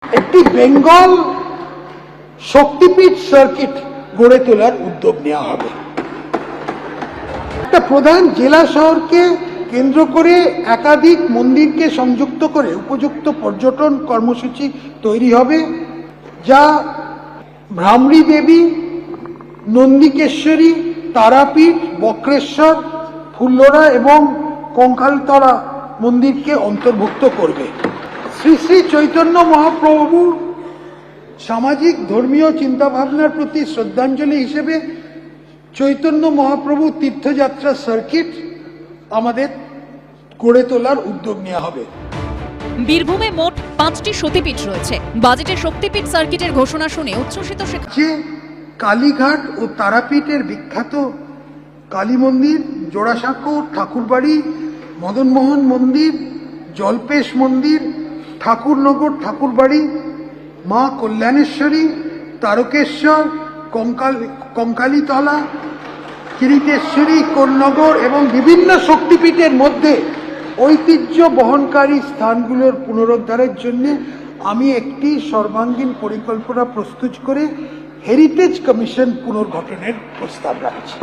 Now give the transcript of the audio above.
একটি বেঙ্গল শক্তিপীঠ সার্কিট গড়ে তোলার উদ্যোগ নেওয়া হবে। একটা প্রধান জেলা শহরকে কেন্দ্র করে একাধিক মন্দিরকে সংযুক্ত করে উপযুক্ত পর্যটন কর্মসূচি তৈরি হবে, যা ভ্রামরী দেবী, নন্দিকেশ্বরী, তারাপীঠ, বক্রেশ্বর, ফুল্লরা এবং কঙ্কালতলা মন্দিরকে অন্তর্ভুক্ত করবে। শ্রী শ্রী চৈতন্য মহাপ্রভু সামাজিক ধর্মীয় চিন্তাভাবনার প্রতি শ্রদ্ধাঞ্জলি হিসেবে চৈতন্য মহাপ্রভু তীর্থযাত্রা সার্কিট আমাদের গড়ে তোলার উদ্যোগ নেওয়া হবে। বীরভূমে মোট 5টি সতীপীঠ রয়েছে। বাজেটে শক্তিপীঠ সার্কিটের ঘোষণা শুনে উচ্ছ্বসিত যে কালীঘাট ও তারাপীঠের বিখ্যাত কালী মন্দির, জোড়াসাঁকো ঠাকুরবাড়ি, মদনমোহন মন্দির, জল্পেশ মন্দির, ঠাকুরনগর ঠাকুরবাড়ি, মা কল্যাণেশ্বরী, তারকেশ্বর, কঙ্কালীতলা, কিরিটেশ্বরী, কোন্নগর এবং বিভিন্ন শক্তিপীঠের মধ্যে ঐতিহ্য বহনকারী স্থানগুলোর পুনরুদ্ধারের জন্য আমি একটি সর্বাঙ্গীন পরিকল্পনা প্রস্তুত করে হেরিটেজ কমিশন পুনর্গঠনের প্রস্তাব রাখছি।